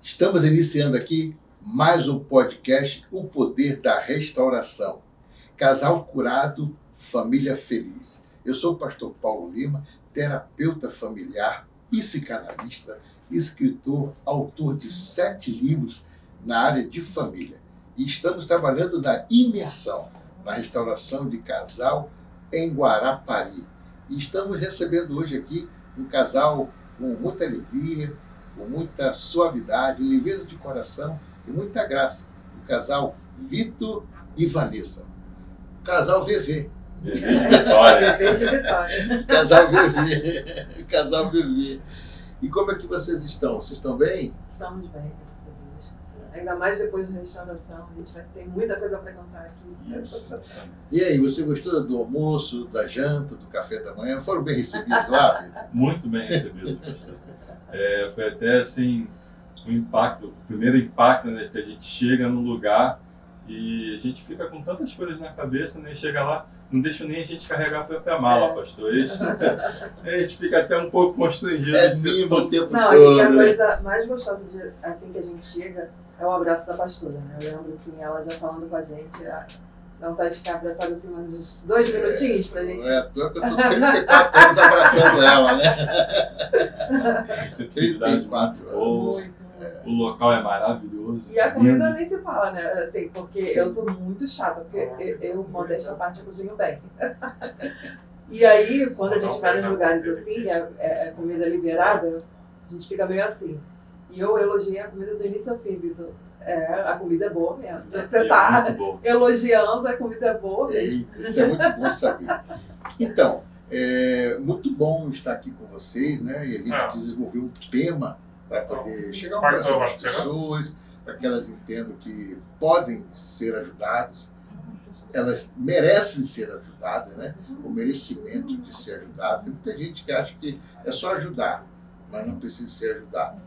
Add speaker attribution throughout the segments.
Speaker 1: Estamos iniciando aqui mais um podcast, O Poder da Restauração. Casal curado, família feliz. Eu sou o pastor Paulo Lima, terapeuta familiar, psicanalista, escritor, autor de 7 livros na área de família. E estamos trabalhando na imersão, na restauração de casal em Guarapari. E estamos recebendo hoje aqui um casal com muita alegria, com muita suavidade, leveza de coração e muita graça. O casal Vitor e Vanessa. O casal VV.
Speaker 2: VV de Vitória.
Speaker 3: VV de Vitória.
Speaker 1: Casal VV. Casal VV. E como é que vocês estão? Vocês estão bem?
Speaker 3: Estamos bem, graças a Deus. Ainda mais depois da restauração, a gente vai ter muita coisa para contar aqui.
Speaker 1: Isso. E aí, você gostou do almoço, da janta, do café da manhã? Foram bem recebidos lá, Vitor?
Speaker 2: Muito bem recebidos, pastor. Foi até assim, o primeiro impacto, né, que a gente chega no lugar e a gente fica com tantas coisas na cabeça, né, chega lá, não deixa nem a gente carregar a própria mala, pastor. A gente fica até um pouco constrangido.
Speaker 1: Mimo o tempo
Speaker 3: não,
Speaker 1: todo.
Speaker 3: E a coisa mais gostosa assim que a gente chega é o abraço da pastora, né? Eu lembro assim, ela já falando com a gente, dá vontade de ficar abraçada assim uns 2 minutinhos pra gente.
Speaker 1: Não é à toa que eu tô 34 anos abraçando ela, né?
Speaker 2: Receptividade
Speaker 1: 34
Speaker 2: boa. O local é maravilhoso.
Speaker 3: E a comida nem se fala, né? Assim, porque eu sou muito chata, porque eu modéstia à parte, eu cozinho bem. E aí, quando a gente vai nos lugares assim, é comida liberada, a gente fica meio assim. E eu elogiei a comida do início ao fim, Vitor. A comida é boa mesmo. Você tá elogiando, a comida é boa mesmo.
Speaker 1: Isso é muito bom saber. Então, é muito bom estar aqui com vocês, né? E a gente desenvolveu um tema para poder chegar ao coração das pessoas, para que elas entendam que podem ser ajudadas. Elas merecem ser ajudadas, né? O merecimento de ser ajudado. Tem muita gente que acha que é só ajudar, mas não precisa ser ajudado.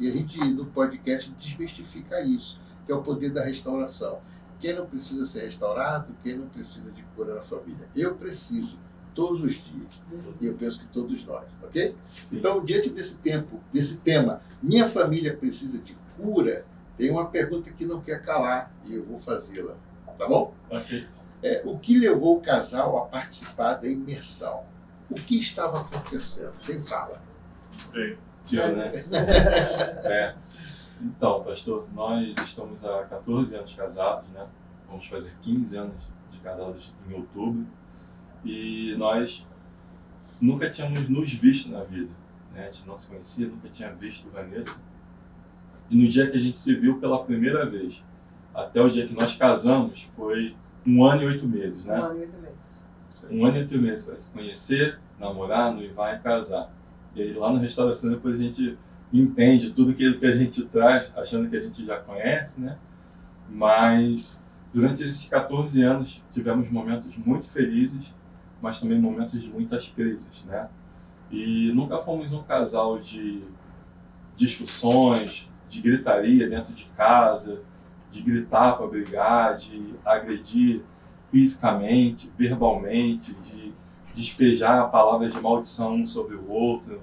Speaker 1: E a gente, no podcast, desmistifica isso, que é o poder da restauração. Quem não precisa ser restaurado, quem não precisa de cura na família. Eu preciso, todos os dias. E eu penso que todos nós, ok? Sim. Então, diante desse tema, minha família precisa de cura, tem uma pergunta que não quer calar e eu vou fazê-la. Tá bom?
Speaker 2: Ok.
Speaker 1: O que levou o casal a participar da imersão? O que estava acontecendo? Quem fala?
Speaker 2: Sim. Né? Então, pastor, nós estamos há 14 anos casados, né? Vamos fazer 15 anos de casados em outubro. E nós nunca tínhamos nos visto na vida, né? A gente não se conhecia, nunca tinha visto Vanessa. E no dia que a gente se viu pela primeira vez, até o dia que nós casamos, foi 1 ano e 8 meses, né?
Speaker 3: 1 ano e 8 meses.
Speaker 2: 1 ano e 8 meses para se conhecer, namorar, noivar e casar. E aí lá no restauração depois a gente entende tudo aquilo que a gente traz, achando que a gente já conhece, né? Mas durante esses 14 anos tivemos momentos muito felizes, mas também momentos de muitas crises, né? E nunca fomos um casal de discussões, de gritaria dentro de casa, de gritar para brigar, de agredir fisicamente, verbalmente, de despejar palavras de maldição um sobre o outro,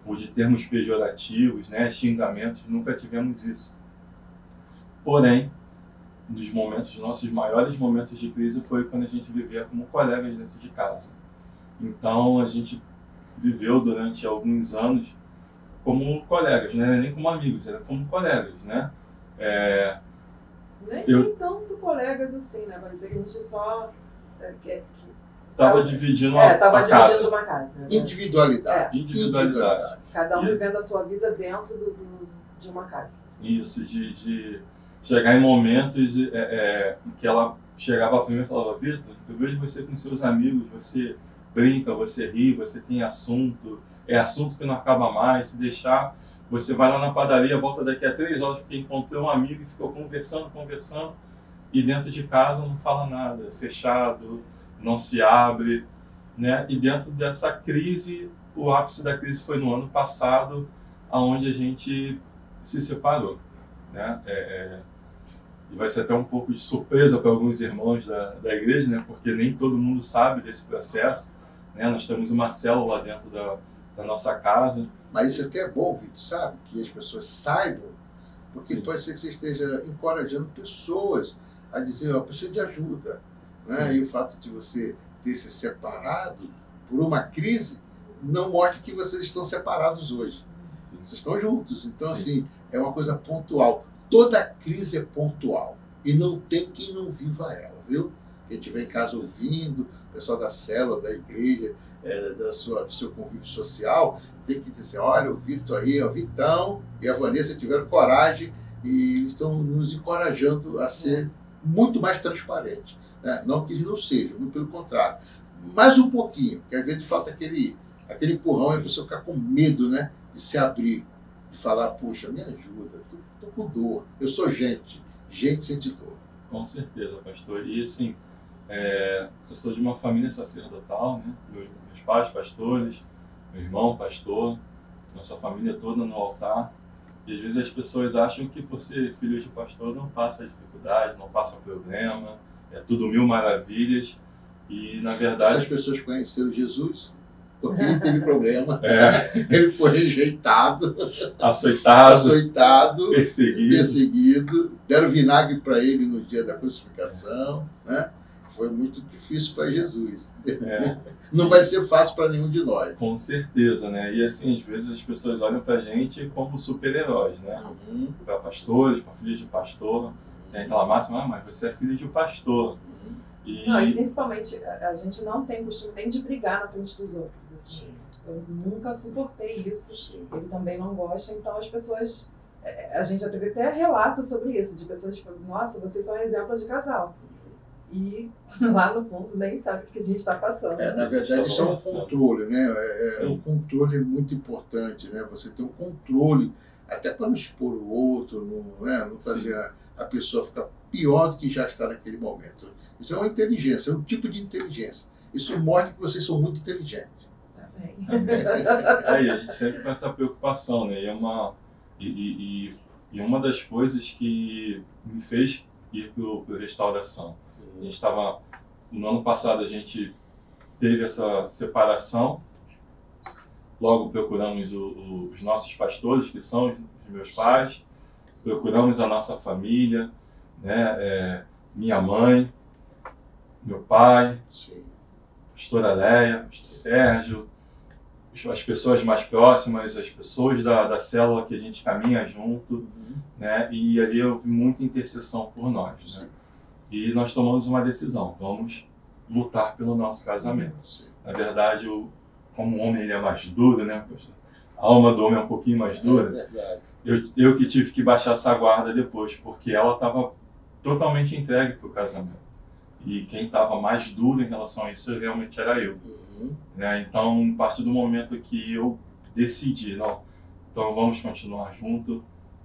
Speaker 2: ou de termos pejorativos, né, xingamentos, nunca tivemos isso. Porém, nos nossos maiores momentos de crise foi quando a gente vivia como colegas dentro de casa. Então, a gente viveu durante alguns anos como colegas, né, nem como amigos, era como colegas, né.
Speaker 3: Nem tanto colegas assim, né, vai dizer que a gente só...
Speaker 2: Estava dividindo
Speaker 3: dividindo uma casa. Né?
Speaker 1: Individualidade.
Speaker 3: Cada um vivendo a sua vida dentro de uma casa. Assim.
Speaker 2: Isso, de chegar em momentos em que ela chegava primeiro e falava: Vitor, eu vejo você com seus amigos, você brinca, você ri, você tem assunto, é assunto que não acaba mais, se deixar, você vai lá na padaria, volta daqui a 3 horas porque encontrou um amigo e ficou conversando, e dentro de casa não fala nada, é fechado, não se abre, né? E dentro dessa crise, o ápice da crise foi no ano passado, onde a gente se separou, né? E vai ser até um pouco de surpresa para alguns irmãos da igreja, né? Porque nem todo mundo sabe desse processo, né? Nós temos uma célula lá dentro da nossa casa.
Speaker 1: Mas isso até é bom, Vitor, sabe? Que as pessoas saibam, porque
Speaker 2: Sim.
Speaker 1: pode ser que você esteja encorajando pessoas a dizer, eu preciso de ajuda. Né? E o fato de você ter se separado por uma crise não mostra que vocês estão separados hoje. Sim. Vocês estão juntos. Então, sim, assim, é uma coisa pontual. Toda crise é pontual. E não tem quem não viva ela, viu? Quem estiver em casa ouvindo, o pessoal da célula, da igreja, do seu convívio social, tem que dizer assim, olha, o Vitor aí, o Vitão e a Vanessa tiveram coragem e estão nos encorajando a ser muito mais transparente. Né? Não que eles não sejam, muito pelo contrário. Mais um pouquinho, porque às vezes falta aquele empurrão e a pessoa fica com medo, né, de se abrir, de falar, puxa, me ajuda, tô com dor, eu sou gente sente dor.
Speaker 2: Com certeza, pastor. E assim, eu sou de uma família sacerdotal, né? Meus pais pastores, meu irmão pastor, nossa família toda no altar. E às vezes as pessoas acham que por ser filho de pastor não passa dificuldade, não passa problema, é tudo mil maravilhas. E na verdade...
Speaker 1: Essas pessoas conheceram Jesus porque ele teve problema, ele foi rejeitado, açoitado, perseguido, deram vinagre para ele no dia da crucificação, né? Foi muito difícil para Jesus. Não vai ser fácil para nenhum de nós.
Speaker 2: Com certeza, né? E assim, às vezes as pessoas olham para a gente como super-heróis, né? Para pastores, para filhos de pastor. Tem aquela máxima, mas você é filho de um pastor.
Speaker 3: E principalmente, a gente não tem costume nem de brigar na frente dos outros. Assim. Eu nunca suportei isso. Ele também não gosta, então as pessoas... A gente já teve até relatos sobre isso, de pessoas que falam, nossa, vocês são exemplos de casal. E lá no fundo nem sabe o que a gente está passando.
Speaker 1: Na verdade, isso é um controle, né? O controle é muito importante, né? Você tem um controle, até para não expor o outro, não fazer a pessoa ficar pior do que já está naquele momento. Isso é uma inteligência, é um tipo de inteligência. Isso mostra que vocês são muito inteligentes.
Speaker 2: A gente sempre com essa preocupação, né? E uma das coisas que me fez ir para restauração. A gente estava, no ano passado a gente teve essa separação, logo procuramos os nossos pastores, que são os meus pais, procuramos a nossa família, né? Minha mãe, meu pai, pastora Leia, pastor Sérgio, as pessoas mais próximas, as pessoas da célula que a gente caminha junto, né? E ali eu vi muita intercessão por nós, né? E nós tomamos uma decisão, vamos lutar pelo nosso casamento. Na verdade, como o homem ele é mais duro, né? A alma do homem é um pouquinho mais dura. Eu que tive que baixar essa guarda depois, porque ela estava totalmente entregue para o casamento. E quem estava mais duro em relação a isso realmente era eu. Né? Então, a partir do momento que eu decidi, não, então vamos continuar junto,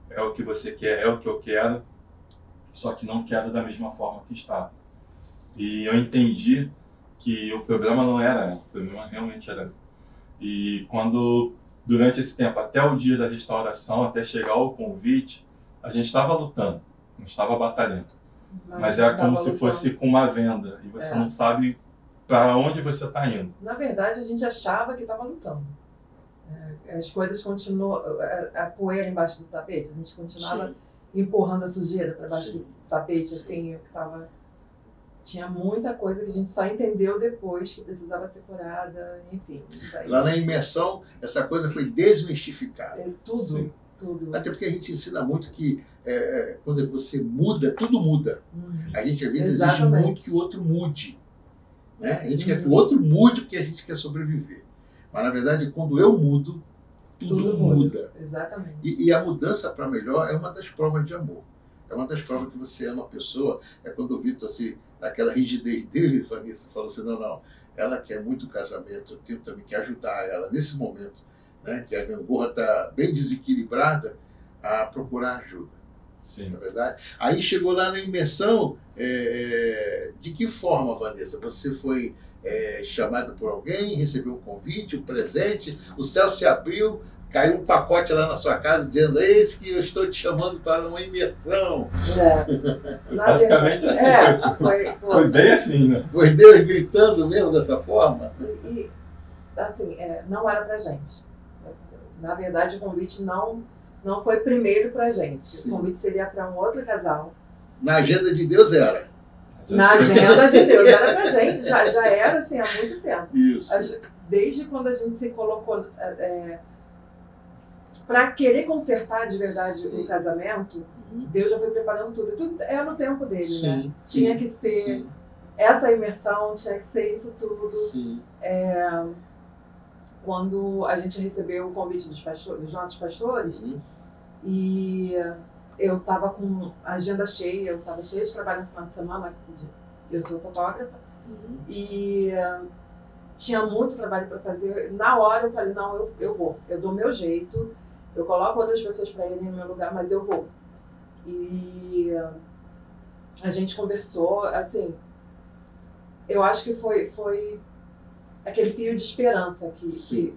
Speaker 2: é o que você quer, é o que eu quero, só que não quero da mesma forma que estava. E eu entendi que o problema não era ela, o problema realmente era eu. E quando, durante esse tempo, até o dia da restauração, até chegar ao convite, a gente estava lutando, não estava batalhando. Mas era como se fosse com uma venda, e você não sabe para onde você está indo.
Speaker 3: Na verdade, a gente achava que estava lutando. As coisas continuam, a poeira embaixo do tapete, a gente continuava empurrando a sujeira para baixo do tapete, assim, tinha muita coisa que a gente só entendeu depois que precisava ser curada, enfim. Isso aí.
Speaker 1: Lá na imersão, essa coisa foi desmistificada.
Speaker 3: Tudo.
Speaker 1: Até porque a gente ensina muito que quando você muda, tudo muda. A gente às vezes exige muito que o outro mude. Né? A gente quer que o outro mude porque a gente quer sobreviver. Mas na verdade, quando eu mudo, tudo muda.
Speaker 3: Exatamente.
Speaker 1: E a mudança para melhor é uma das provas de amor. É uma das provas que você ama a pessoa. É quando o Vitor, assim, aquela rigidez dele, Vanessa, falou assim, não, ela quer muito casamento, eu tenho também que ajudar ela nesse momento, né, que a gangorra está bem desequilibrada, a procurar ajuda.
Speaker 2: Sim.
Speaker 1: Na verdade. Aí chegou lá na imersão, de que forma, Vanessa? Você foi chamada por alguém, recebeu um convite, um presente, o céu se abriu, caiu um pacote lá na sua casa dizendo: eis que eu estou te chamando para uma imersão.
Speaker 2: Basicamente assim, foi bem assim, né?
Speaker 1: Foi Deus gritando mesmo dessa forma?
Speaker 3: E assim, não era pra gente. Na verdade, o convite não foi primeiro pra gente. Sim. O convite seria para um outro casal.
Speaker 1: Na agenda de Deus era.
Speaker 3: Na agenda de Deus era pra gente, já era assim há muito tempo.
Speaker 1: Isso.
Speaker 3: Desde quando a gente se colocou para querer consertar de verdade Sim. o casamento, Deus já foi preparando tudo. E tudo é no tempo dele,
Speaker 1: Sim,
Speaker 3: né?
Speaker 1: sim,
Speaker 3: tinha que ser
Speaker 1: sim.
Speaker 3: essa imersão, tinha que ser isso tudo.
Speaker 1: Sim.
Speaker 3: Quando a gente recebeu o convite dos nossos pastores, e eu estava com a agenda cheia, eu estava cheia de trabalho no final de semana, eu sou fotógrafa, e tinha muito trabalho para fazer. Na hora eu falei, não, eu vou, eu dou meu jeito, eu coloco outras pessoas para irem no meu lugar, mas eu vou. E a gente conversou, assim, eu acho que foi aquele fio de esperança que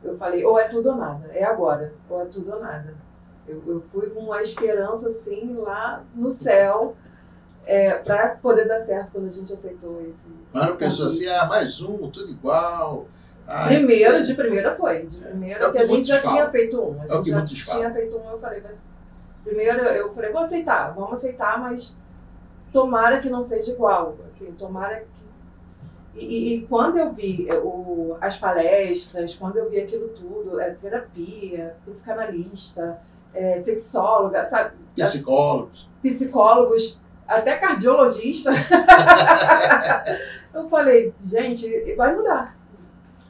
Speaker 3: eu falei, ou é tudo ou nada, é agora, ou é tudo ou nada. Eu fui com uma esperança, assim, lá no céu, para poder dar certo quando a gente aceitou esse.
Speaker 1: Mas não pensou assim, mais um, tudo igual.
Speaker 3: De primeira foi. De primeira, porque a gente já tinha feito um. A gente já tinha feito um, eu falei, mas primeiro eu falei, vamos aceitar, mas tomara que não seja igual. Assim, tomara que. E quando eu vi as palestras, quando eu vi aquilo tudo, terapia, psicanalista, sexóloga, sabe? Psicólogos, até cardiologista. Eu falei, gente, vai mudar.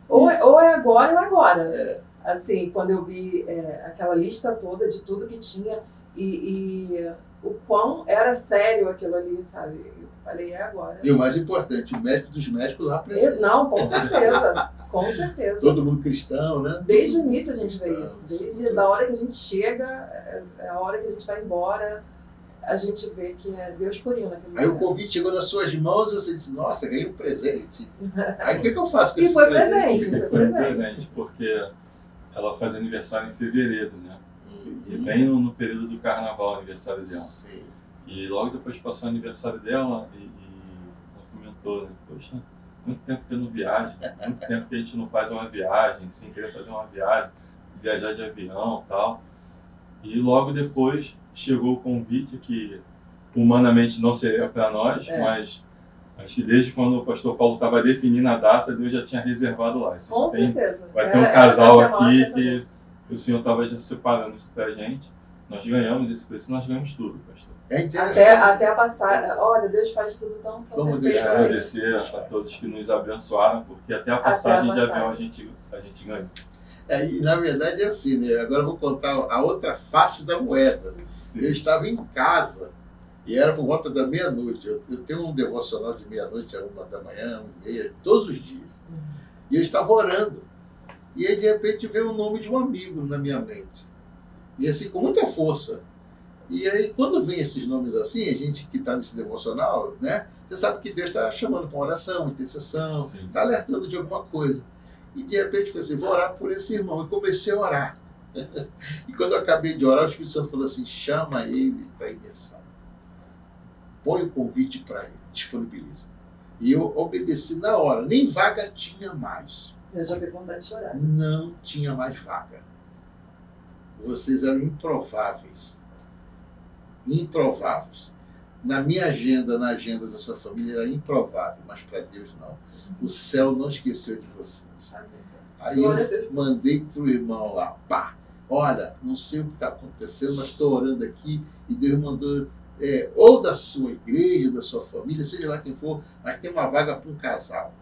Speaker 3: Ou é agora ou é agora. Assim, quando eu vi aquela lista toda de tudo que tinha e o quão era sério aquilo ali, sabe? Eu falei, é agora.
Speaker 1: E o mais importante, o médico dos médicos lá presente.
Speaker 3: Não, com certeza. Com certeza.
Speaker 1: Todo mundo cristão, né?
Speaker 3: Desde o início a gente vê isso. Desde a hora que a gente chega, a hora que a gente vai embora, a gente vê que é Deus purinho naquele momento.
Speaker 1: Aí o convite chegou nas suas mãos e você disse, nossa, ganhei um presente. Aí o que eu faço com esse
Speaker 3: presente?
Speaker 2: E foi presente, porque ela faz aniversário em fevereiro, né? E bem no período do carnaval, aniversário dela.
Speaker 1: Sim.
Speaker 2: E logo depois passou o aniversário dela e ela comentou, né? Poxa, muito tempo que eu não viajo, muito tempo que a gente não faz uma viagem, sem querer fazer uma viagem, viajar de avião e tal. E logo depois chegou o convite que humanamente não seria para nós, mas acho que desde quando o pastor Paulo estava definindo a data, Deus já tinha reservado lá.
Speaker 3: Com certeza.
Speaker 2: Vai ter um casal aqui que o Senhor estava já separando isso para a gente. Nós ganhamos esse preço, nós ganhamos tudo, pastor.
Speaker 1: É interessante.
Speaker 3: Até a passagem. Olha, Deus faz tudo tão
Speaker 1: perfeito.
Speaker 2: Agradecer a todos que nos abençoaram, porque até a passagem de avião a gente ganhou.
Speaker 1: E na verdade é assim, né? Agora eu vou contar a outra face da moeda. Sim. Eu estava em casa e era por volta da meia-noite. Eu tenho um devocional de meia-noite a 1h, 1h30, todos os dias. E eu estava orando. E aí de repente veio o nome de um amigo na minha mente. E assim, com muita força. E aí, quando vem esses nomes assim, a gente que está nesse devocional, né? Você sabe que Deus está chamando para uma oração, intercessão, está alertando de alguma coisa. E de repente eu falei assim, vou orar por esse irmão. E comecei a orar. E quando eu acabei de orar, o Espírito Santo falou assim, chama ele para a imersão. Põe o convite para ele, disponibiliza. E eu obedeci na hora, nem vaga tinha mais.
Speaker 3: Eu já vi vontade de chorar.
Speaker 1: Não tinha mais vaga. Vocês eram improváveis. Improváveis. Na minha agenda, na agenda da sua família, era improvável, mas para Deus não. O céu não esqueceu de vocês. Aí eu mandei para o irmão lá, pá, olha, não sei o que está acontecendo, mas estou orando aqui e Deus mandou, ou da sua igreja, da sua família, seja lá quem for, mas tem uma vaga para um casal.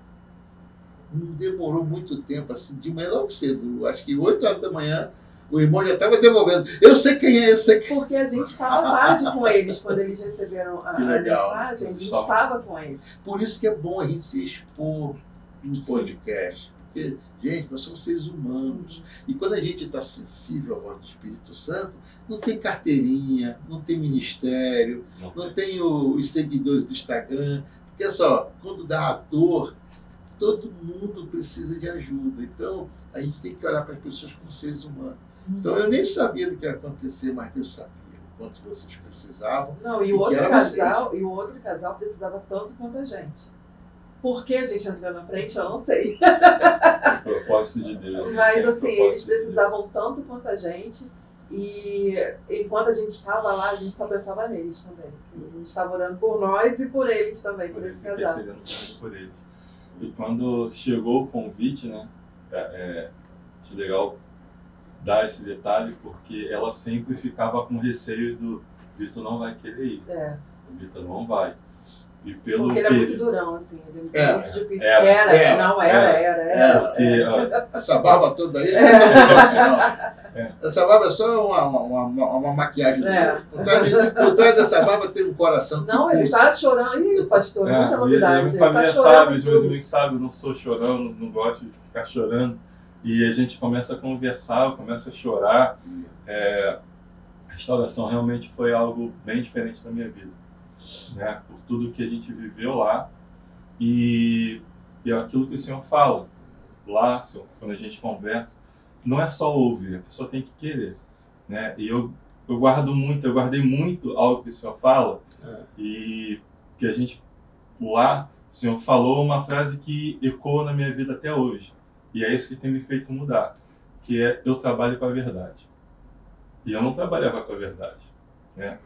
Speaker 1: Não demorou muito tempo, assim, de manhã logo cedo, acho que 8h da manhã, o irmão já estava devolvendo. Eu sei quem é, eu sei quem é.
Speaker 3: Porque a gente estava tarde com eles, quando eles receberam a mensagem, a gente estava com eles.
Speaker 1: Por isso que é bom a gente se expor no podcast. Porque, gente, nós somos seres humanos. E quando a gente está sensível à voz do Espírito Santo, não tem carteirinha, não tem ministério, não tem os seguidores do Instagram. Porque só, quando dá a dor, todo mundo precisa de ajuda. Então, a gente tem que olhar para as pessoas como seres humanos. Então, eu nem sabia do que ia acontecer, mas Deus sabia o quanto vocês precisavam.
Speaker 3: Não, e o outro casal precisava tanto quanto a gente. Por que a gente entrou na frente, eu não sei.
Speaker 2: Propósito de Deus.
Speaker 3: Mas, assim, eles precisavam tanto quanto a gente. E enquanto a gente estava lá, a gente só pensava neles também. Assim, a gente estava orando por nós e por eles também, por esse casal.
Speaker 2: Por eles. E quando chegou o convite, né, acho legal dar esse detalhe, porque ela sempre ficava com receio do Vitor não vai querer ir. O Vitor não vai. E
Speaker 3: porque ele é muito durão, assim, ele é muito difícil.
Speaker 1: Porque essa barba toda aí, essa barba é só uma maquiagem. Por trás dessa barba tem um coração.
Speaker 3: Não, ele tá chorando. Ih, pastor, muita novidade.
Speaker 2: Minha família sabe, os meus amigos sabem, eu não sou chorando, não gosto de ficar chorando. E a gente começa a conversar, começa a chorar. A restauração realmente foi algo bem diferente da minha vida. Né, por tudo que a gente viveu lá e aquilo que o Senhor fala lá, Senhor, quando a gente conversa, não é só ouvir, a pessoa tem que querer, né? E eu guardei muito algo que o Senhor fala e que a gente lá, o Senhor falou uma frase que ecoa na minha vida até hoje e é isso que tem me feito mudar, que é: eu trabalho com a verdade. E eu não trabalhava com a verdade, né?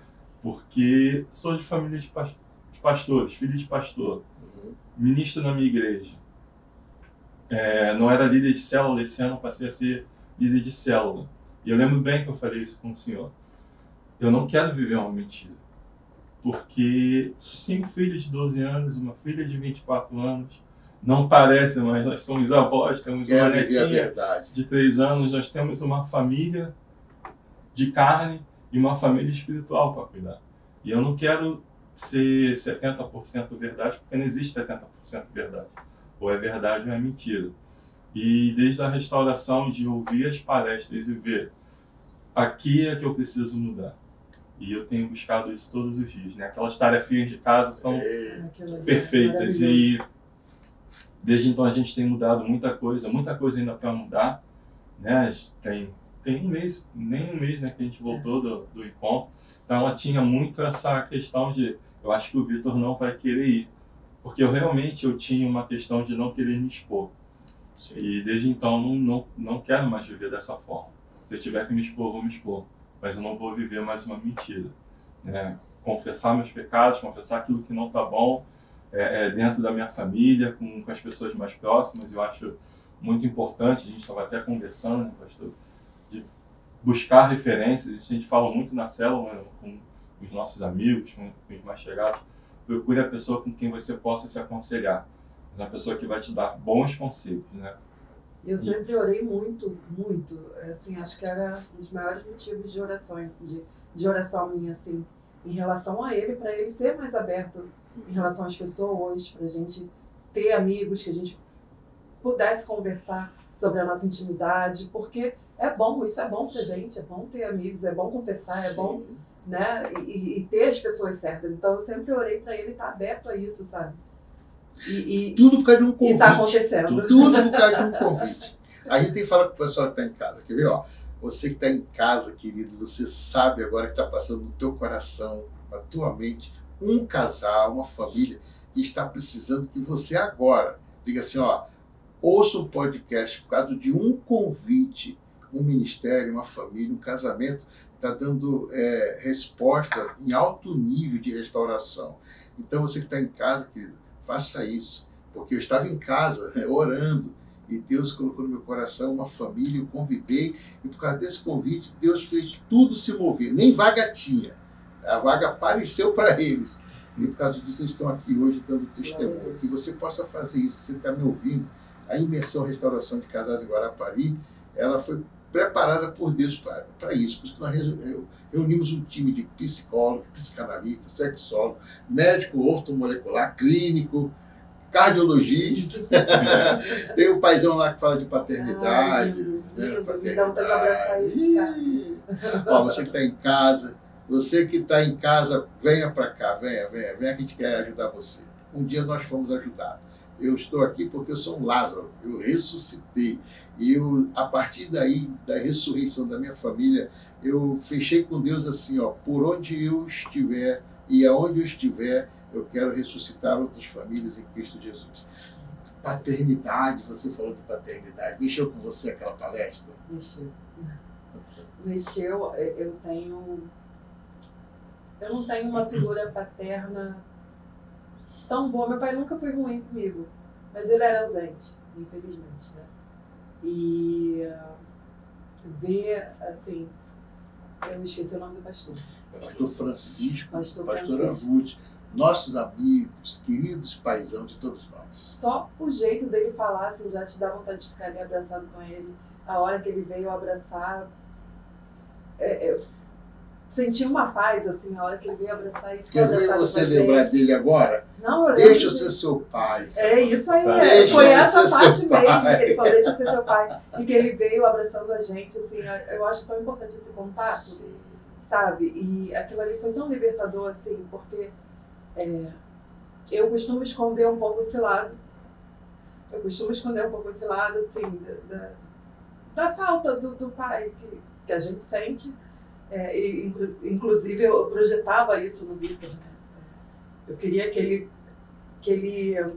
Speaker 2: Porque sou de família de pastores, filho de pastor, ministro na minha igreja. Não era líder de célula, esse ano passei a ser líder de célula. E eu lembro bem que eu falei isso com o Senhor. Eu não quero viver uma mentira. Porque tenho um filho de 12 anos, uma filha de 24 anos. Não parece, mas nós somos avós, temos uma netinha de 3 anos, nós temos uma família de carne e uma família espiritual para cuidar. E eu não quero ser 70% verdade, porque não existe 70% verdade. Ou é verdade ou é mentira. E desde a restauração, de ouvir as palestras e ver, aqui é que eu preciso mudar. E eu tenho buscado isso todos os dias, né? Aquelas tarefinhas de casa são perfeitas. E desde então a gente tem mudado muita coisa ainda para mudar, né? Tem um mês, nem um mês, né, que a gente voltou do encontro. Então ela tinha muito essa questão de: eu acho que o Vitor não vai querer ir. Porque eu tinha uma questão de não querer me expor. Sim. E desde então não quero mais viver dessa forma. Se eu tiver que me expor, eu vou me expor. Mas eu não vou viver mais uma mentira. Né? Confessar meus pecados, confessar aquilo que não está bom dentro da minha família, com as pessoas mais próximas. Eu acho muito importante, a gente estava até conversando, né, pastor, de buscar referências. A gente fala muito na célula, né, com os nossos amigos, com os mais chegados. Procure a pessoa com quem você possa se aconselhar. Mas uma pessoa que vai te dar bons conselhos, né?
Speaker 3: Eu sempre orei muito, muito. Assim, acho que era um dos maiores motivos de oração minha, assim, em relação a ele, para ele ser mais aberto em relação às pessoas, para a gente ter amigos, que a gente pudesse conversar sobre a nossa intimidade, porque isso é bom pra gente, é bom ter amigos, é bom confessar, é bom, né, e ter as pessoas certas. Então eu sempre orei para ele estar aberto a isso, sabe?
Speaker 1: Tudo por causa de um convite.
Speaker 3: E está acontecendo.
Speaker 1: Tudo por causa de um convite. A gente tem que falar com o pessoal que está em casa. Quer ver? Ó, você que está em casa, querido, você sabe agora que está passando no teu coração, na tua mente, um casal, uma família que está precisando que você agora diga assim, ó, ouça um podcast por causa de um convite, um ministério, uma família, um casamento, está dando resposta em alto nível de restauração. Então você que está em casa, querido, faça isso, porque eu estava em casa orando e Deus colocou no meu coração uma família, eu convidei e por causa desse convite Deus fez tudo se mover, nem vaga tinha, a vaga apareceu para eles e por causa disso eles estão aqui hoje dando testemunho, que você possa fazer isso. Você está me ouvindo? A imersão Restauração de Casais em Guarapari, ela foi preparada por Deus para isso, por isso que nós reunimos um time de psicólogo, psicanalista, sexólogo, médico ortomolecular, clínico, cardiologista. Tem o paizão lá que fala de paternidade.
Speaker 3: Lindo. Me dá vontade de abraçar ele.
Speaker 1: Ó, você que está em casa, venha para cá, venha que a gente quer ajudar você. Um dia nós fomos ajudados. eu estou aqui porque eu sou um Lázaro, eu ressuscitei. E eu, a partir daí, da ressurreição da minha família, eu fechei com Deus assim, ó, por onde eu estiver e aonde eu estiver, eu quero ressuscitar outras famílias em Cristo Jesus. Paternidade, você falou de paternidade, mexeu com você aquela palestra?
Speaker 3: Mexeu. Mexeu, eu não tenho uma figura paterna tão boa. Meu pai nunca foi ruim comigo, mas ele era ausente, infelizmente, né? E ver, assim, eu esqueci o nome do pastor.
Speaker 1: Pastor Francisco, pastora
Speaker 3: Francisco.
Speaker 1: Ruth, nossos amigos, queridos paisão de todos nós.
Speaker 3: Só o jeito dele falar, assim, já te dá vontade de ficar ali abraçado com ele. A hora que ele veio abraçar, eu senti uma paz, assim, a hora que ele veio abraçar e ficou
Speaker 1: Quer
Speaker 3: abraçado
Speaker 1: ver
Speaker 3: com
Speaker 1: você
Speaker 3: a
Speaker 1: lembrar
Speaker 3: gente.
Speaker 1: dele agora?
Speaker 3: Não, eu
Speaker 1: Deixa
Speaker 3: lembro
Speaker 1: eu ser seu pai.
Speaker 3: É isso aí,
Speaker 1: Deixa
Speaker 3: foi
Speaker 1: eu
Speaker 3: essa
Speaker 1: ser
Speaker 3: parte
Speaker 1: seu
Speaker 3: mesmo
Speaker 1: pai.
Speaker 3: que ele falou, deixa eu ser seu pai. E que ele veio abraçando a gente, assim, eu acho tão importante esse contato, sabe? E aquilo ali foi tão libertador, assim, porque eu costumo esconder um pouco esse lado. Assim, da falta do pai que a gente sente. Inclusive, eu projetava isso no Vitor, né? Eu queria que ele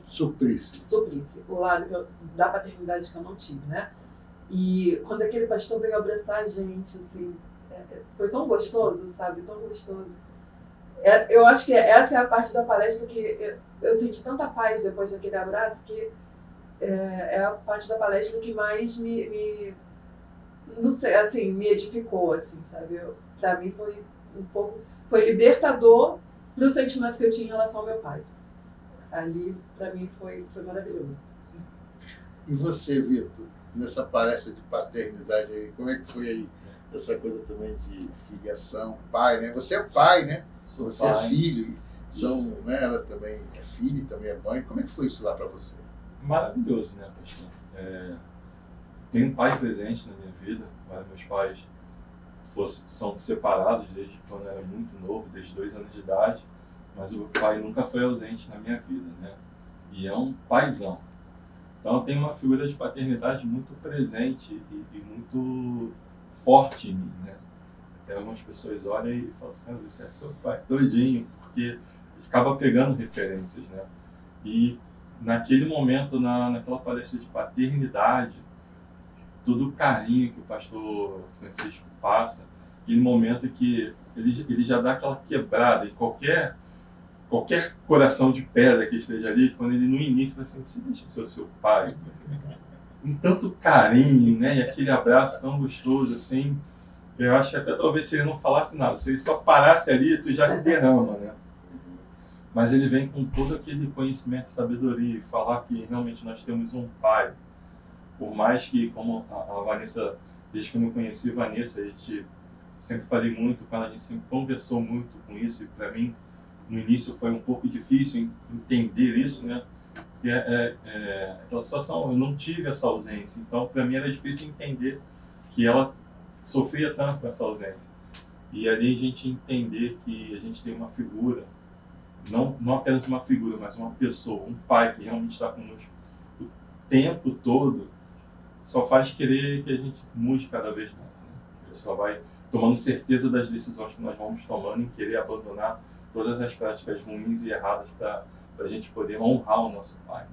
Speaker 3: suprisse o lado da paternidade que eu não tive, né? E quando aquele pastor veio abraçar a gente, assim, foi tão gostoso, sabe? Tão gostoso. Eu acho que essa é a parte da palestra que eu senti tanta paz depois daquele abraço, que é a parte da palestra que mais não sei, assim, me edificou, assim, sabe? Pra mim foi libertador pro sentimento que eu tinha em relação ao meu pai. Ali, pra mim, foi maravilhoso.
Speaker 1: E você, Vitor, nessa palestra de paternidade aí, como é que foi aí essa coisa também de filiação, pai, né? Você é pai, né? Você é filho, né? Ela também é filha e também é mãe. Como é que foi isso lá pra você?
Speaker 2: Maravilhoso, né, pastor? Tenho um pai presente na minha vida, mas meus pais são separados desde quando eu era muito novo, desde 2 anos de idade, mas o pai nunca foi ausente na minha vida, né? E é um paizão. Então eu tenho uma figura de paternidade muito presente e muito forte em mim, né? Até algumas pessoas olham e falam assim, você é seu pai todinho, porque acaba pegando referências, né? E naquele momento, naquela palestra de paternidade, todo o carinho que o pastor Francisco passa, aquele momento que ele já dá aquela quebrada em qualquer coração de pedra que esteja ali, quando ele no início fala assim, você deixa o seu pai, com tanto carinho, né, e aquele abraço tão gostoso, assim, eu acho que até talvez se ele não falasse nada, se ele só parasse ali, tu já se derrama, né? Mas ele vem com todo aquele conhecimento e sabedoria, falar que realmente nós temos um pai. Por mais que, como a Vanessa, desde que eu não conheci a Vanessa, a gente sempre falei muito com ela, a gente sempre conversou muito com isso, e para mim, no início foi um pouco difícil entender isso, né? Porque aquela situação, eu não tive essa ausência, então para mim era difícil entender que ela sofria tanto com essa ausência. E ali a gente entender que a gente tem uma figura, não apenas uma figura, mas uma pessoa, um pai que realmente está conosco o tempo todo, só faz querer que a gente mude cada vez mais, né? A gente só vai tomando certeza das decisões que nós vamos tomando em querer abandonar todas as práticas ruins e erradas para a gente poder honrar o nosso pai.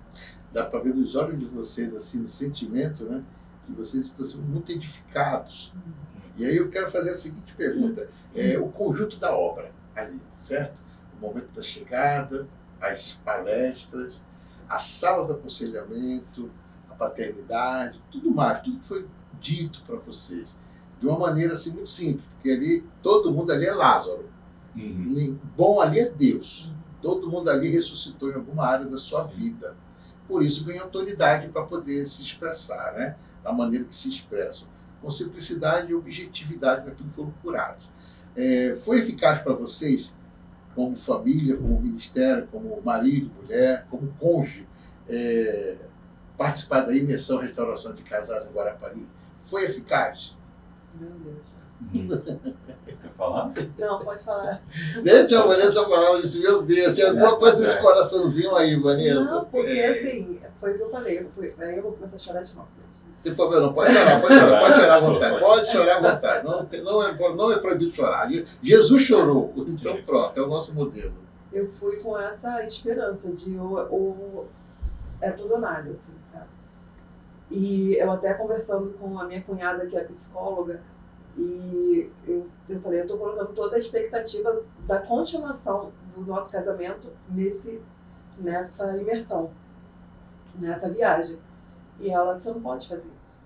Speaker 1: Dá para ver nos olhos de vocês, assim, no sentimento, né? Que vocês estão sendo muito edificados. E aí eu quero fazer a seguinte pergunta. O conjunto da obra ali, certo? O momento da chegada, as palestras, a sala do aconselhamento, a paternidade, tudo mais, tudo que foi dito para vocês. De uma maneira assim muito simples, porque ali, todo mundo ali é Lázaro. Bom ali é Deus. Todo mundo ali ressuscitou em alguma área da sua vida. Por isso ganha autoridade para poder se expressar, né? Da maneira que se expressam. Com simplicidade e objetividade daquilo que foram curados. Foi eficaz para vocês, como família, como ministério, como marido, mulher, como cônjuge, participar da imersão Restauração de Casais em Guarapari? Foi eficaz?
Speaker 3: Meu Deus.
Speaker 2: Quer falar?
Speaker 3: Não, pode falar.
Speaker 1: Deixa a Vanessa falar isso, meu Deus, tinha alguma coisa nesse coraçãozinho aí, Vanessa.
Speaker 3: Não, porque assim, foi o que eu falei, aí eu vou começar a chorar de novo.
Speaker 1: Não tem problema, não, pode chorar, pode chorar à vontade, pode chorar à vontade, não é proibido chorar. Jesus chorou, então pronto, é o nosso modelo.
Speaker 3: Eu fui com essa esperança de é tudo ou nada, assim, sabe? E eu até conversando com a minha cunhada, que é psicóloga, e eu falei, eu tô colocando toda a expectativa da continuação do nosso casamento nessa imersão, nessa viagem. E ela, você não pode fazer isso.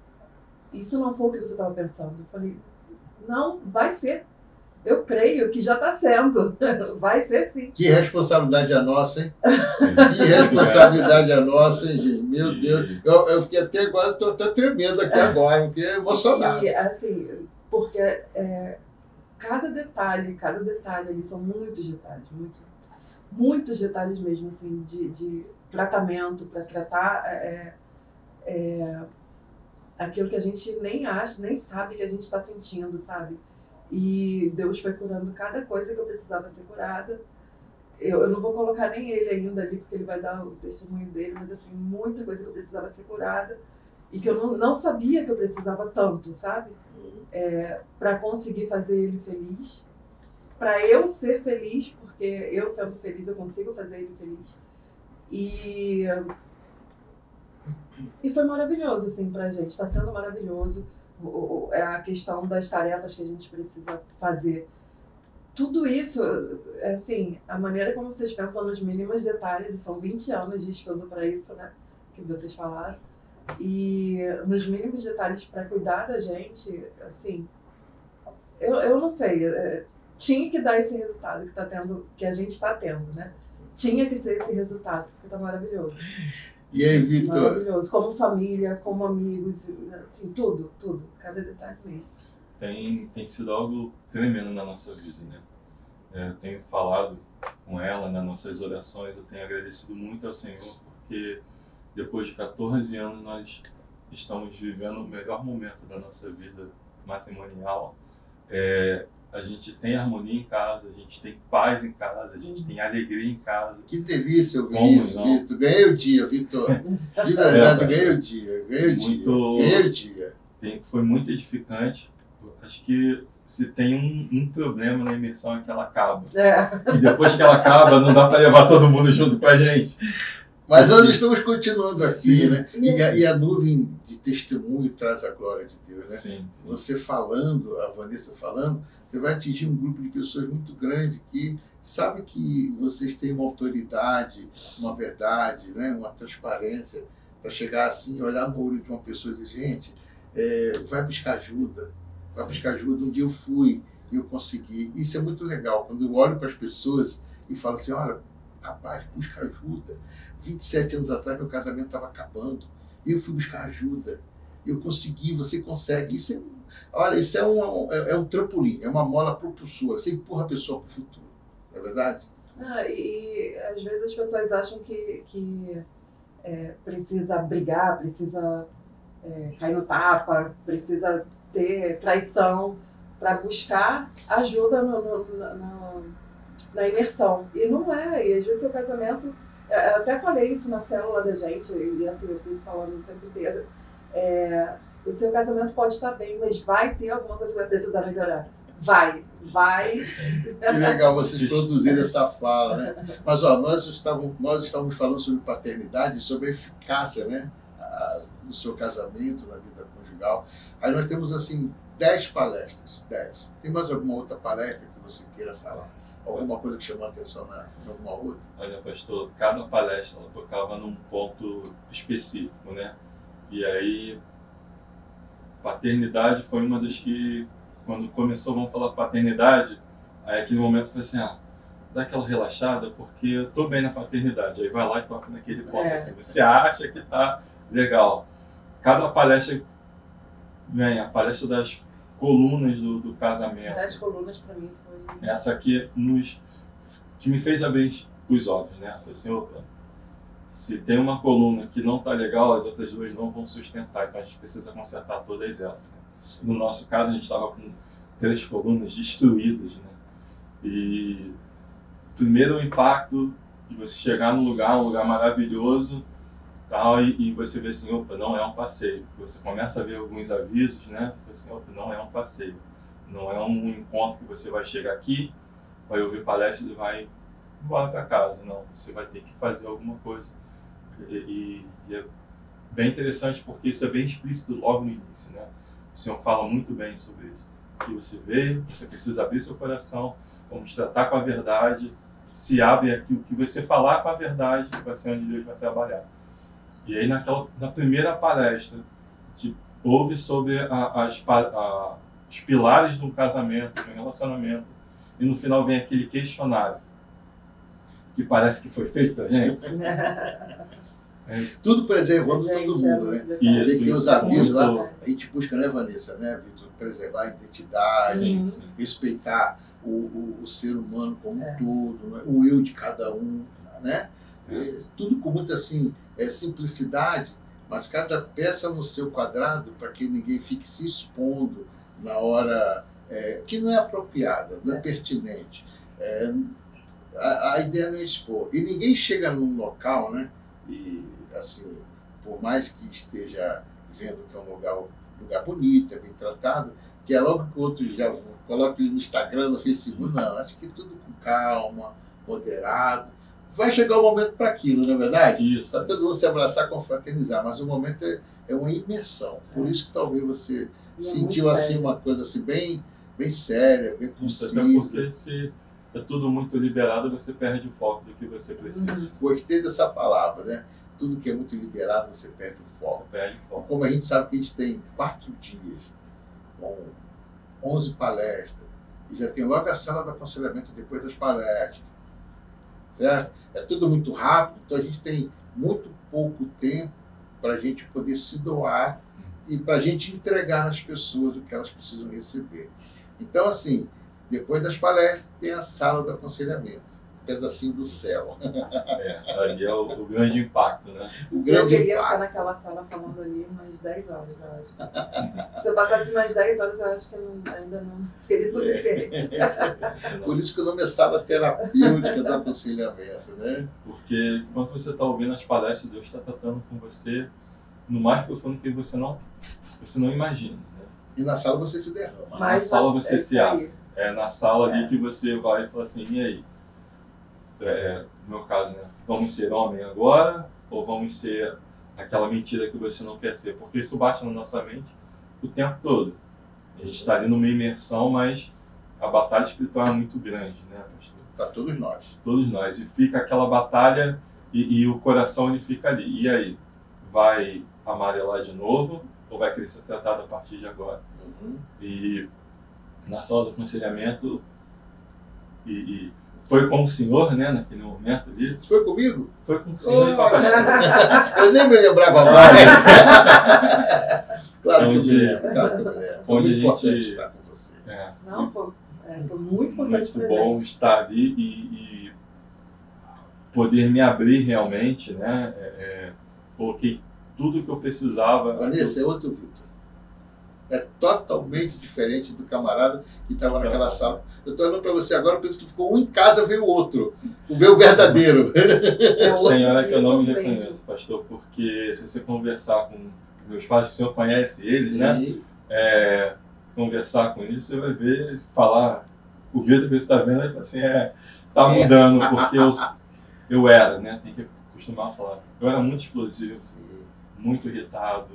Speaker 3: E se não for o que você estava pensando? Eu falei, não, vai ser. Eu creio que já está sendo. Vai ser sim.
Speaker 1: Que responsabilidade é nossa, hein? Que responsabilidade é nossa, hein, gente? Meu Deus. Eu fiquei até agora, estou até tremendo aqui agora, porque é emocionado.
Speaker 3: E assim, porque cada detalhe ali, são muitos detalhes, muitos detalhes mesmo, assim, de tratamento, para tratar aquilo que a gente nem acha, nem sabe que a gente está sentindo, sabe? E Deus foi curando cada coisa que eu precisava ser curada. Eu não vou colocar nem ele ainda ali, porque ele vai dar o testemunho dele, mas assim, muita coisa que eu precisava ser curada e que eu não sabia que eu precisava tanto, sabe? Para conseguir fazer ele feliz, para eu ser feliz, porque eu sendo feliz eu consigo fazer ele feliz. E foi maravilhoso, assim, pra gente, está sendo maravilhoso. A questão das tarefas que a gente precisa fazer. Tudo isso, assim, a maneira como vocês pensam nos mínimos detalhes, e são 20 anos de estudo para isso, né, que vocês falaram, e nos mínimos detalhes para cuidar da gente, assim, eu não sei, tinha que dar esse resultado que a gente está tendo, né? Tinha que ser esse resultado, porque está maravilhoso.
Speaker 1: E aí, Vitor?
Speaker 3: Maravilhoso. Como família, como amigos, assim, tudo. Cada detalhe mesmo.
Speaker 2: Tem sido algo tremendo na nossa vida, né? Eu tenho falado com ela nas nossas orações, eu tenho agradecido muito ao Senhor, porque depois de 14 anos nós estamos vivendo o melhor momento da nossa vida matrimonial. A gente tem harmonia em casa, a gente tem paz em casa, a gente tem alegria em casa.
Speaker 1: Que delícia ouvir isso, Vitor. Ganhei o dia, Vitor. De verdade, ganhei o dia.
Speaker 2: Foi muito edificante. Acho que se tem um problema na imersão é que ela acaba. E depois que ela acaba, não dá para levar todo mundo junto com a gente.
Speaker 1: Mas nós estamos continuando aqui, né? E a nuvem de testemunho traz a glória de Deus, né?
Speaker 2: Sim.
Speaker 1: Você falando, a Vanessa falando, você vai atingir um grupo de pessoas muito grande que sabe que vocês têm uma autoridade, uma verdade, né? Uma transparência para chegar assim, olhar no olho de uma pessoa e dizer, gente, vai buscar ajuda. Vai buscar ajuda. Um dia eu fui e eu consegui. Isso é muito legal. Quando eu olho para as pessoas e falo assim, olha, rapaz, busca ajuda. 27 anos atrás, meu casamento estava acabando. E eu fui buscar ajuda. Eu consegui, você consegue. Isso é um trampolim, é uma mola propulsora. Você empurra a pessoa para o futuro. Não é verdade?
Speaker 3: E às vezes as pessoas acham que precisa brigar, precisa cair no tapa, precisa ter traição para buscar ajuda na imersão. E não é. E às vezes o casamento... Eu até falei isso na célula da gente, e assim, eu fui falando o tempo inteiro. O seu casamento pode estar bem, mas vai ter alguma coisa que vai precisar melhorar. Vai.
Speaker 1: Que legal vocês produzirem essa fala, né? Mas ó, nós estávamos falando sobre paternidade, sobre a eficácia, né? Do seu casamento, na vida conjugal. Aí nós temos assim 10 palestras. 10. Tem mais alguma outra palestra que você queira falar? Alguma coisa que chamou a atenção em alguma outra?
Speaker 2: Olha, pastor, cada palestra ela tocava num ponto específico, né? E aí, paternidade foi uma das que, quando começou, vamos falar paternidade, aí aquele momento foi assim, dá aquela relaxada, porque eu tô bem na paternidade. Aí vai lá e toca naquele ponto assim, você acha que tá legal. Cada palestra vem, a palestra das colunas do casamento.
Speaker 3: 10 colunas para mim foi...
Speaker 2: Essa aqui que me fez abrir os olhos, né? Falei assim, opa, se tem uma coluna que não tá legal, as outras duas não vão sustentar, então a gente precisa consertar todas elas. Né? No nosso caso, a gente estava com 3 colunas destruídas, né? E primeiro o impacto de você chegar num lugar, um lugar maravilhoso, tal, e você vê assim, opa, não é um passeio. Você começa a ver alguns avisos, né? Assim, opa, não é um passeio. Não é um encontro que você vai chegar aqui, vai ouvir palestra e vai embora para casa. Não, você vai ter que fazer alguma coisa. E é bem interessante porque isso é bem explícito logo no início, né? O Senhor fala muito bem sobre isso. Que você veio, você precisa abrir seu coração, vamos tratar com a verdade, se abre aqui, o que você falar com a verdade, vai ser onde Deus vai trabalhar. E aí na primeira palestra, ouve sobre os pilares do casamento, do relacionamento, e no final vem aquele questionário, que parece que foi feito pra gente.
Speaker 1: Tudo preservando todo mundo, né?
Speaker 2: Isso,
Speaker 1: tem os avisos lá, a gente busca, né, Vanessa, né, Vitor? Preservar a identidade,
Speaker 2: sim.
Speaker 1: Respeitar o ser humano como um todo, né? O eu de cada um, né? Tudo com muita assim, simplicidade, mas cada peça no seu quadrado para que ninguém fique se expondo na hora que não é apropriada, não é pertinente. A ideia não é expor. E ninguém chega num local, né? E assim, por mais que esteja vendo que é um lugar bonito, é bem tratado, que é logo que o outro já coloca ele no Instagram, no Facebook. Isso. Não, acho que tudo com calma, moderado. Vai chegar o momento para aquilo, não é verdade?
Speaker 2: Isso.
Speaker 1: Só todo mundo se abraçar, confraternizar, mas o momento é uma imersão. Por isso que talvez você sentiu assim uma coisa assim bem séria, bem concisa.
Speaker 2: Até porque se é tudo muito liberado, você perde o foco do que você precisa.
Speaker 1: Gostei dessa palavra, né? Tudo que é muito liberado, você perde o foco.
Speaker 2: Você perde o foco.
Speaker 1: Como a gente sabe que a gente tem 4 dias, com 11 palestras, e já tem logo a sala do aconselhamento depois das palestras, certo? É tudo muito rápido, então a gente tem muito pouco tempo para a gente poder se doar e para a gente entregar nas pessoas o que elas precisam receber. Então, assim, depois das palestras tem a sala do aconselhamento. Pedacinho do céu.
Speaker 2: Ali é o grande impacto, né?
Speaker 3: Eu queria ficar naquela sala falando ali umas 10 horas, eu acho. Se eu passasse umas 10 horas, eu acho que ainda não seria suficiente.
Speaker 1: Por isso que o nome é sala terapêutica do aconselhamento, né?
Speaker 2: Porque enquanto você está ouvindo as palestras, Deus está tratando com você no mais profundo que você não imagina. Né?
Speaker 1: E na sala você se derrama.
Speaker 2: Na sala você se abre. É na sala ali que você vai e fala assim, e aí? No meu caso, né? Vamos ser homem agora ou vamos ser aquela mentira que você não quer ser? Porque isso bate na nossa mente o tempo todo. A gente está ali numa imersão, mas a batalha espiritual é muito grande, né, pastor?
Speaker 1: Para todos nós.
Speaker 2: Todos nós. E fica aquela batalha e o coração ele fica ali. E aí? Vai amarelar de novo ou vai querer ser tratado a partir de agora?
Speaker 1: Uhum. E
Speaker 2: na sala do aconselhamento foi com o senhor, né, naquele momento ali.
Speaker 1: Foi comigo?
Speaker 2: Foi com o senhor e papai.
Speaker 1: Eu nem me lembrava mais. Claro que eu me lembro. Foi muito importante estar com você.
Speaker 3: Não, foi muito importante.
Speaker 2: Muito bom estar ali e poder me abrir realmente, né? Coloquei tudo que eu precisava.
Speaker 1: Vanessa, é outro Vitor. É totalmente diferente do camarada que estava naquela sala. Eu estou olhando para você agora, penso que ficou um em casa, veio o outro. Veio o verdadeiro.
Speaker 2: Tem hora que eu não me reconheço, pastor, porque se você conversar com meus pais, que o senhor conhece eles, sim, né? Conversar com eles, você vai ver, falar, o Vitor que você está vendo, ele fala assim, tá mudando, porque eu era, né? Tem que costumar falar. Eu era muito explosivo, sim, muito irritado,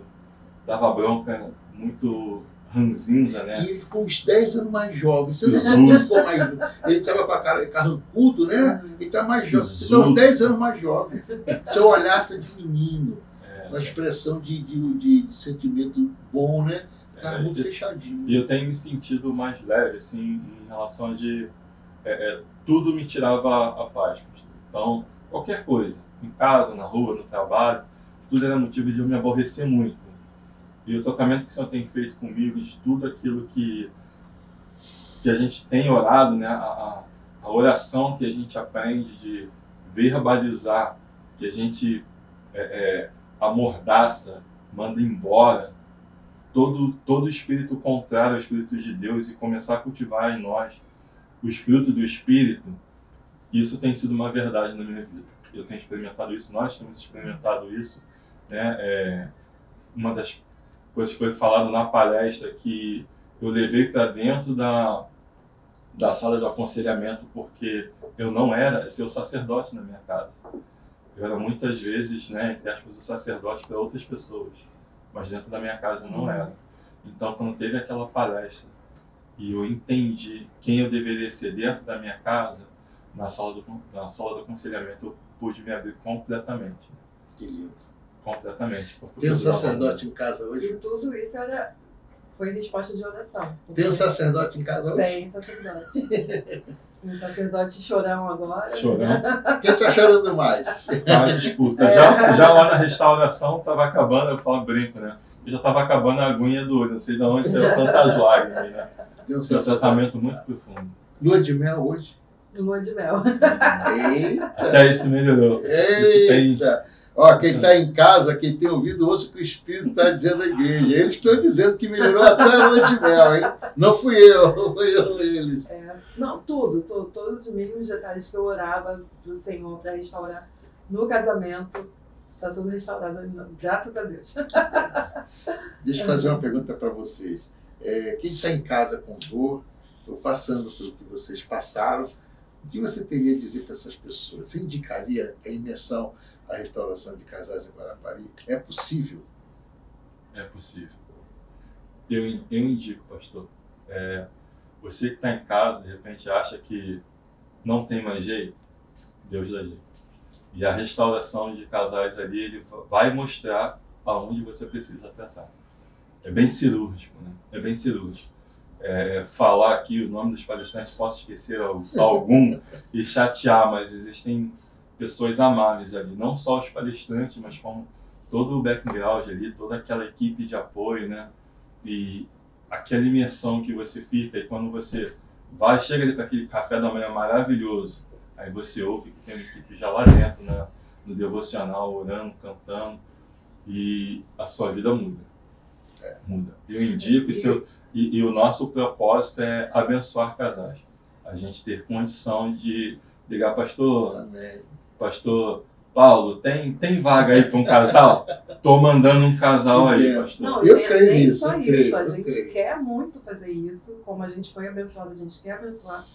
Speaker 2: dava bronca, muito ranzinza, né? E
Speaker 1: ele ficou uns 10 anos mais jovem. Ele ficou mais jovem. Ele estava com a cara carrancudo, né? Ele está mais jovem. Então, 10 anos mais jovem. Seu olhar está de menino. Uma expressão de sentimento bom, né? Está muito fechadinho.
Speaker 2: E eu tenho me sentido mais leve, assim, em relação de... tudo me tirava a paz. Então, qualquer coisa. Em casa, na rua, no trabalho, tudo era motivo de eu me aborrecer muito. E o tratamento que o Senhor tem feito comigo, de tudo aquilo que a gente tem orado, né? A oração que a gente aprende de verbalizar, que a gente amordaça, manda embora, todo espírito contrário ao Espírito de Deus e começar a cultivar em nós os frutos do Espírito, isso tem sido uma verdade na minha vida. Eu tenho experimentado isso, nós temos experimentado isso, né? Uma das coisas que foi falado na palestra que eu levei para dentro da sala de aconselhamento, porque eu não era ser o sacerdote na minha casa. Eu era muitas vezes, né, entre aspas, o sacerdote para outras pessoas, mas dentro da minha casa não era. Então, quando teve aquela palestra e eu entendi quem eu deveria ser dentro da minha casa, na sala do aconselhamento, eu pude me abrir completamente.
Speaker 1: Que lindo.
Speaker 2: Completamente.
Speaker 1: Tem um sacerdote em casa hoje?
Speaker 3: E tudo isso foi resposta de oração.
Speaker 1: Tem um sacerdote em casa hoje?
Speaker 3: Tem sacerdote. Tem um sacerdote chorão agora.
Speaker 2: Chorão.
Speaker 1: Quem está chorando mais?
Speaker 2: Disputa. Já lá na restauração estava acabando, eu falo brinco, né? Eu já estava acabando a aguinha do olho, não sei de onde saiu tantas lágrimas, né? Tem um tratamento muito profundo.
Speaker 1: Lua de mel hoje?
Speaker 3: Lua de mel.
Speaker 1: Eita!
Speaker 2: Até isso melhorou.
Speaker 1: Eita! Ó, quem está em casa, quem tem ouvido, ouça o que o Espírito está dizendo à igreja. Eles estão dizendo que melhorou até a lua de mel, hein? Não fui eu, não fui eu, eles.
Speaker 3: Não, todos os mínimos detalhes que eu orava do Senhor para restaurar no casamento, está tudo restaurado, graças a Deus.
Speaker 1: Deixa eu fazer uma pergunta para vocês. Quem está em casa com dor, ou passando pelo que vocês passaram, o que você teria a dizer para essas pessoas? Você indicaria a imersão, a restauração de casais em Guarapari? É possível?
Speaker 2: É possível. Eu indico, pastor. Você que está em casa, de repente acha que não tem mais jeito, Deus dá jeito. E a restauração de casais ali, ele vai mostrar aonde você precisa tratar. É bem cirúrgico, né? É bem cirúrgico. Falar aqui o nome dos palestrantes, posso esquecer algum e chatear, mas existem pessoas amáveis ali, não só os palestrantes, mas como todo o background ali, toda aquela equipe de apoio, né? E aquela imersão que você fica, e quando você chega ali para aquele café da manhã maravilhoso, aí você ouve que tem uma equipe já lá dentro, né? No devocional, orando, cantando, e a sua vida muda. Muda. Eu indico, e o nosso propósito é abençoar casais. A gente ter condição de ligar, pastor,
Speaker 1: Amém.
Speaker 2: Pastor Paulo, tem vaga aí para um casal? Estou mandando um casal aí, pastor.
Speaker 3: Não,
Speaker 1: eu creio
Speaker 3: nem
Speaker 1: nisso.
Speaker 3: Só isso, a gente quer muito fazer isso, como a gente foi abençoado, a gente quer abençoar.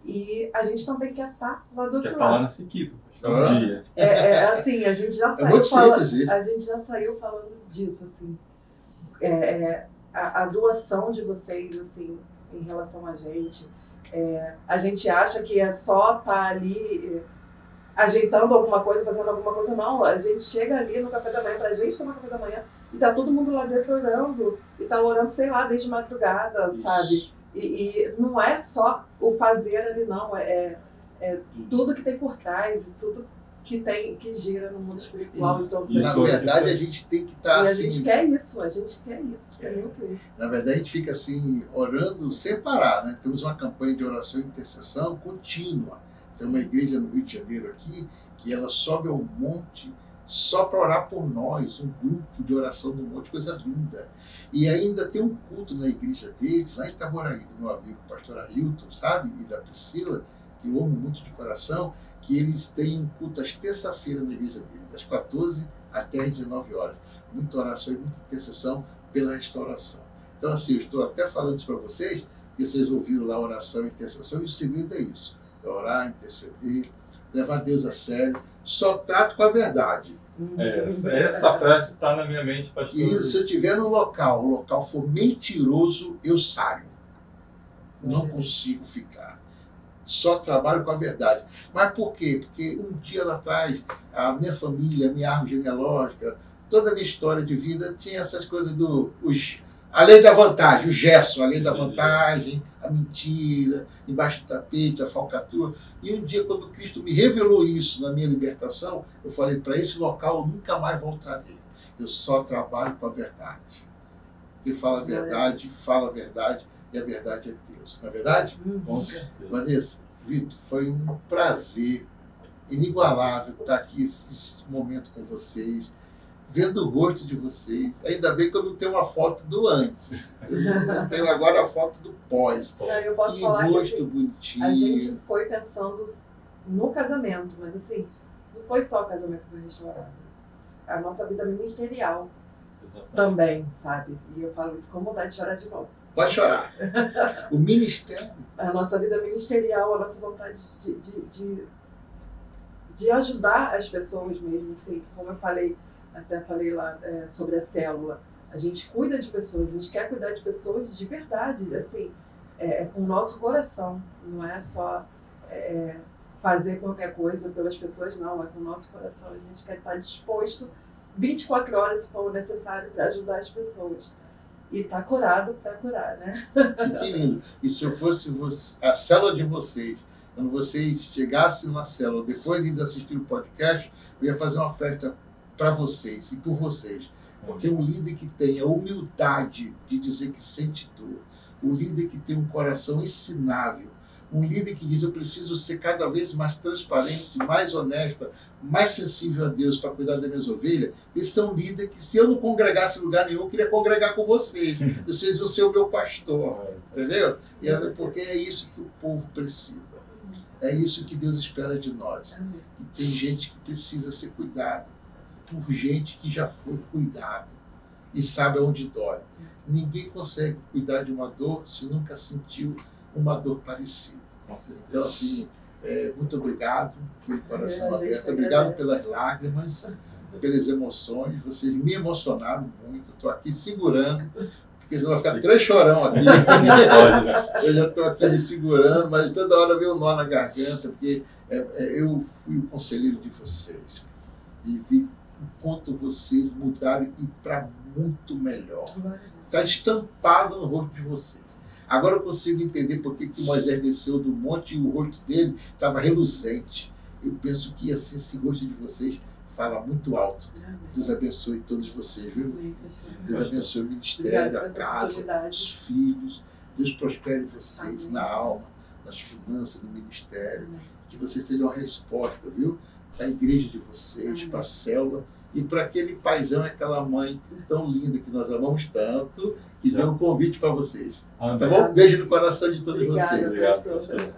Speaker 3: E a gente também quer estar lá do outro lado.
Speaker 2: Quer estar lá nessa equipe, um dia.
Speaker 3: Assim, a gente já saiu
Speaker 1: muito simples,
Speaker 3: a gente já saiu falando disso, assim. A doação de vocês, assim, em relação a gente acha que é só estar ali ajeitando alguma coisa, fazendo alguma coisa. Não, a gente chega ali no café da manhã, pra gente tomar café da manhã, e tá todo mundo lá dentro orando, e tá orando, sei lá, desde madrugada, isso. Sabe? E não é só o fazer ali, não, tudo que tem por trás, e tudo que gira no mundo espiritual. Então,
Speaker 1: na verdade, a gente tem que estar assim...
Speaker 3: a gente quer isso, quer muito isso.
Speaker 1: Na verdade, a gente fica assim, orando sem parar, né? Temos uma campanha de oração e intercessão contínua. Tem uma igreja no Rio de Janeiro aqui, que ela sobe ao monte só para orar por nós, um grupo de oração no monte, coisa linda. E ainda tem um culto na igreja deles, lá em Itaboraí, do meu amigo pastor Ailton, sabe? E da Priscila, que eu amo muito de coração, que eles têm um culto às terça-feiras na igreja dele, das 14 até às 19 horas. Muita oração e muita intercessão pela restauração. Então, assim, eu estou até falando isso para vocês, que vocês ouviram lá oração e intercessão, e o segredo é isso: é orar, interceder, levar Deus a sério. Só trato com a verdade.
Speaker 2: Essa frase está na minha mente, pastor.
Speaker 1: Querido, se eu estiver no local, o local for mentiroso, eu saio. Não consigo ficar. Só trabalho com a verdade. Mas por quê? Porque um dia lá atrás, a minha família, a minha árvore genealógica, toda a minha história de vida tinha essas coisas a lei da vantagem, o gesso, a lei da vantagem, a mentira, embaixo do tapete, a falcatrua. E um dia, quando Cristo me revelou isso na minha libertação, eu falei, para esse local eu nunca mais voltarei. Eu só trabalho com a verdade. Quem fala a verdade, fala a verdade, e a verdade é Deus. Não é verdade?
Speaker 2: Com certeza.
Speaker 1: Vanessa, Vitor, foi um prazer inigualável estar aqui esse momento com vocês. vendo o rosto de vocês. Ainda bem que eu não tenho uma foto do antes. Eu tenho agora a foto do pós.
Speaker 3: Não, eu posso
Speaker 1: que
Speaker 3: falar
Speaker 1: rosto
Speaker 3: que, assim,
Speaker 1: bonitinho.
Speaker 3: a gente foi pensando no casamento, mas assim, não foi só o casamento que foi restaurado. A nossa vida ministerial também, sabe? E eu falo isso com vontade de chorar de novo.
Speaker 1: Pode chorar. O ministério.
Speaker 3: A nossa vida ministerial, a nossa vontade de ajudar as pessoas mesmo, assim, como eu falei, até falei lá sobre a célula. A gente cuida de pessoas, a gente quer cuidar de pessoas de verdade, assim, com o nosso coração. Não é só fazer qualquer coisa pelas pessoas, não. É com o nosso coração. A gente quer estar disposto 24 horas, se for necessário, para ajudar as pessoas. E tá curado para curar, né?
Speaker 1: Que lindo. E se eu fosse a célula de vocês, quando vocês chegassem na célula, depois de assistir o podcast, eu ia fazer uma festa para vocês e por vocês. Porque um líder que tem a humildade de dizer que sente dor, um líder que tem um coração ensinável, um líder que diz: eu preciso ser cada vez mais transparente, mais honesta, mais sensível a Deus para cuidar das minhas ovelhas. Esse é um líder que, se eu não congregasse em lugar nenhum, eu queria congregar com vocês. Vocês vão ser o meu pastor, entendeu? Porque é isso que o povo precisa. É isso que Deus espera de nós. E tem gente que precisa ser cuidada por gente que já foi cuidado e sabe onde dói. Ninguém consegue cuidar de uma dor se nunca sentiu uma dor parecida. Então, assim, muito obrigado pelo coração aberto, obrigado pelas lágrimas, pelas emoções. Vocês me emocionaram muito. Estou aqui segurando, porque senão vai ficar 3 chorão aqui. Eu já estou aqui me segurando, mas toda hora vem um nó na garganta, porque eu fui o conselheiro de vocês e vi o quanto vocês mudaram e para muito melhor. Está estampado no rosto de vocês. Agora eu consigo entender por que Moisés desceu do monte e o rosto dele estava reluzente. Eu penso que assim, esse rosto de vocês fala muito alto. Deus abençoe todos vocês, viu? Deus abençoe o ministério, a casa, os filhos. Deus prospere vocês na alma, nas finanças, no ministério. Que vocês tenham a resposta, viu? Para a igreja de vocês, para a célula e para aquele paizão e aquela mãe tão linda que nós amamos tanto, que deu um convite para vocês. Tá bom? Beijo no coração de todos vocês.
Speaker 3: Obrigada, pastor.